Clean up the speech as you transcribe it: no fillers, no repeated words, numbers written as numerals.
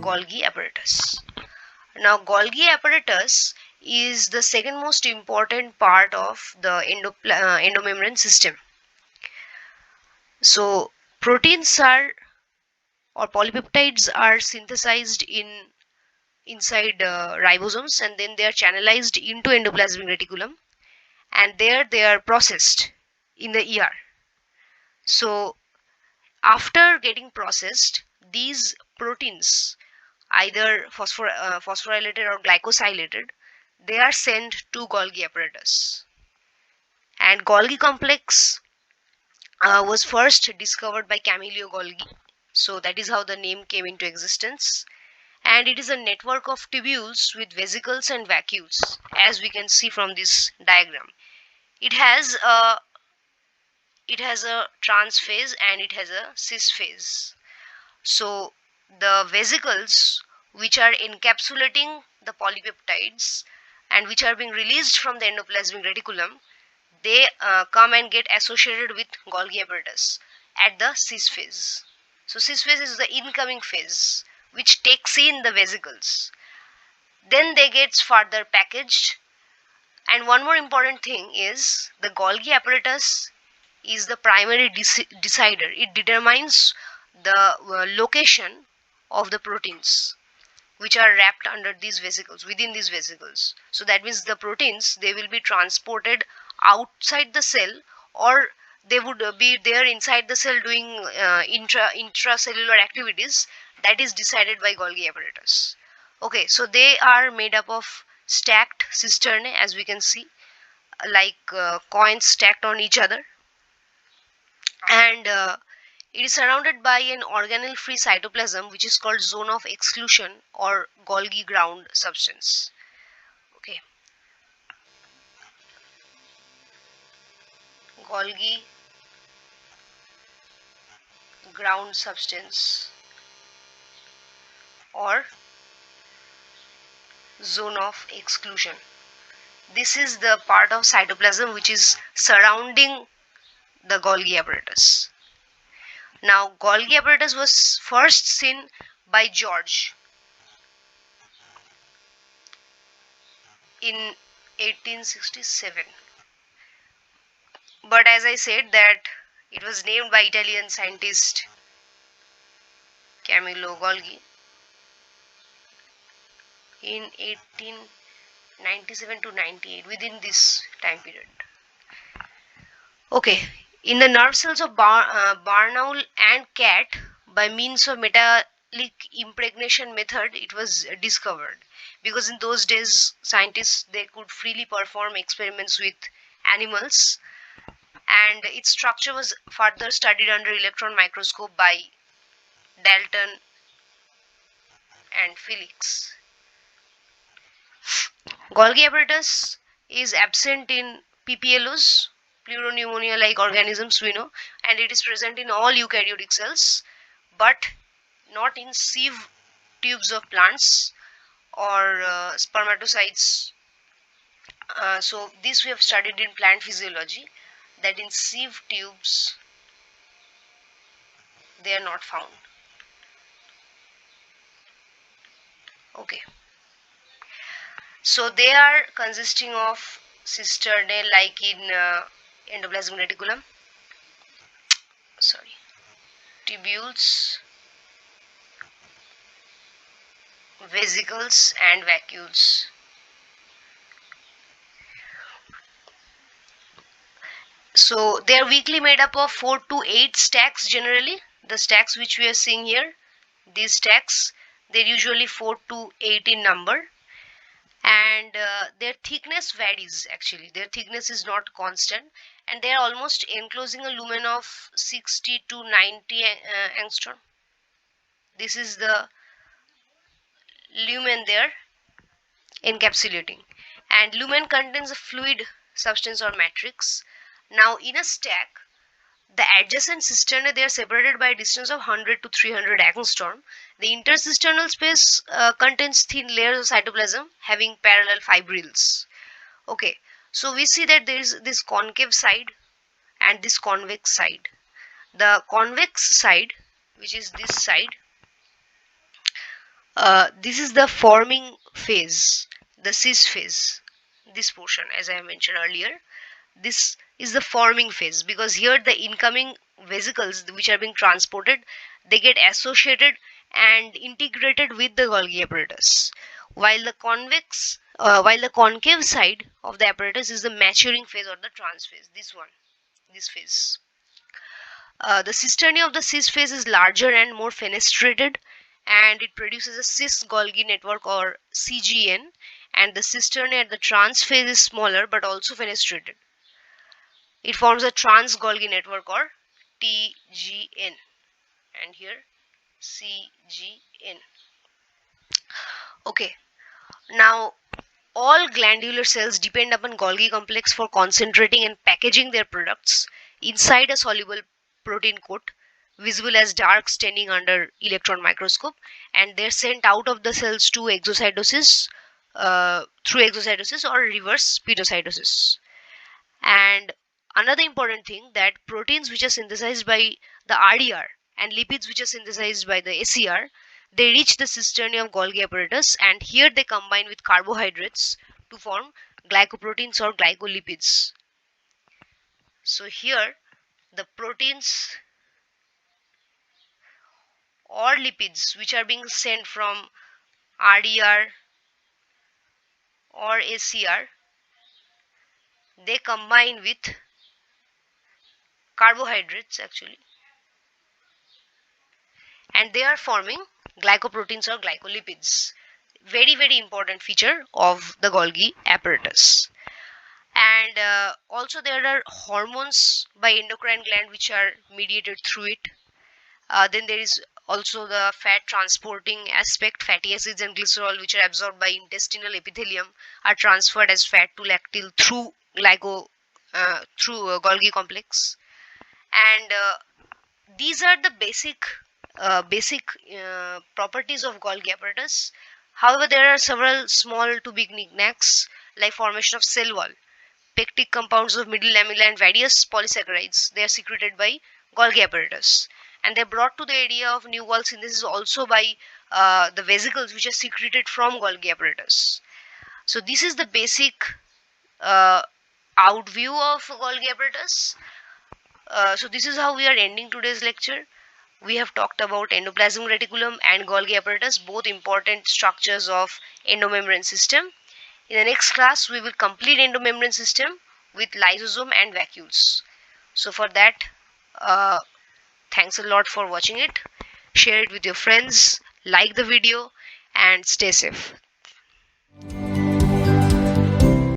Golgi apparatus. Now, Golgi apparatus is the second most important part of the endomembrane system. So, proteins are or polypeptides are synthesized inside ribosomes, and then they are channelized into endoplasmic reticulum, and there they are processed in the ER. So, after getting processed, these proteins, either phosphorylated or glycosylated, they are sent to Golgi apparatus. And Golgi complex was first discovered by Camillo Golgi. So that is how the name came into existence. And it is a network of tubules with vesicles and vacuoles, as we can see from this diagram. It has a trans phase and it has a cis phase. So the vesicles, which are encapsulating the polypeptides and which are being released from the endoplasmic reticulum, they come and get associated with Golgi apparatus at the cis phase. So cis phase is the incoming phase which takes in the vesicles. Then they get further packaged. And one more important thing is the Golgi apparatus is the primary decider. It determines the location of the proteins which are wrapped under these vesicles, within these vesicles. So that means the proteins, they will be transported outside the cell, or they would be there inside the cell doing intracellular activities. That is decided by Golgi apparatus. Okay, so they are made up of stacked cisternae, as we can see, like coins stacked on each other, and it is surrounded by an organelle free cytoplasm which is called zone of exclusion or Golgi ground substance. Okay, Golgi ground substance or zone of exclusion. This is the part of cytoplasm which is surrounding the Golgi apparatus. Now, Golgi apparatus was first seen by George in 1867. But as I said that it was named by Italian scientist Camillo Golgi in 1897 to 98, within this time period. Okay, in the nerve cells of barn owl and cat, by means of metallic impregnation method, it was discovered, because in those days scientists, they could freely perform experiments with animals, and its structure was further studied under electron microscope by Dalton and Felix. Golgi apparatus is absent in PPLOs, pleuropneumonia like organisms, we know, and it is present in all eukaryotic cells, but not in sieve tubes of plants or spermatocytes. So this we have studied in plant physiology, that in sieve tubes they are not found. Okay, so they are consisting of cisternae like in endoplasmic reticulum, tubules, vesicles and vacuoles. So they are weakly made up of 4 to 8 stacks generally. The stacks which we are seeing here, these stacks, they're usually 4 to 8 in number, and their thickness varies. Actually, their thickness is not constant, and they are almost enclosing a lumen of 60 to 90 angstrom. This is the lumen there encapsulating, and lumen contains a fluid substance or matrix. Now in a stack, the adjacent cisternae, they are separated by a distance of 100 to 300 angstrom. The intercisternal space contains thin layers of cytoplasm having parallel fibrils. Okay, so we see that there is this concave side and this convex side. The convex side, which is this side, this is the forming phase, the cis phase. This portion, as I mentioned earlier, this is the forming phase, because here the incoming vesicles which are being transported, they get associated and integrated with the Golgi apparatus, while the concave side of the apparatus is the maturing phase or the trans phase. This phase. The cisternae of the cis phase is larger and more fenestrated, and it produces a cis Golgi network or CGN, and the cisternae at the trans phase is smaller but also fenestrated. It forms a trans Golgi network or TGN, and here CGN. Okay, now all glandular cells depend upon Golgi complex for concentrating and packaging their products inside a soluble protein coat visible as dark staining under electron microscope, and they're sent out of the cells to exocytosis through exocytosis or reverse pitocytosis. And another important thing, that proteins which are synthesized by the RDR and lipids which are synthesized by the ACR, they reach the cisternae of Golgi apparatus, and here they combine with carbohydrates to form glycoproteins or glycolipids. So here the proteins or lipids which are being sent from RDR or ACR, they combine with carbohydrates actually, and they are forming glycoproteins or glycolipids. Very important feature of the Golgi apparatus. And also there are hormones by endocrine gland which are mediated through it. Then there is also the fat transporting aspect. Fatty acids and glycerol which are absorbed by intestinal epithelium are transferred as fat to lacteal through Golgi complex. And these are the basic properties of Golgi apparatus. However, there are several small to big knickknacks like formation of cell wall, pectic compounds of middle lamella, and various polysaccharides. They are secreted by Golgi apparatus, and they are brought to the area of new wall synthesis also by the vesicles which are secreted from Golgi apparatus. So this is the basic outview of Golgi apparatus. So this is how we are ending today's lecture. We have talked about endoplasmic reticulum and Golgi apparatus, both important structures of endomembrane system. In the next class, we will complete endomembrane system with lysosome and vacuoles. So for that, thanks a lot for watching it. Share it with your friends, like the video, and stay safe.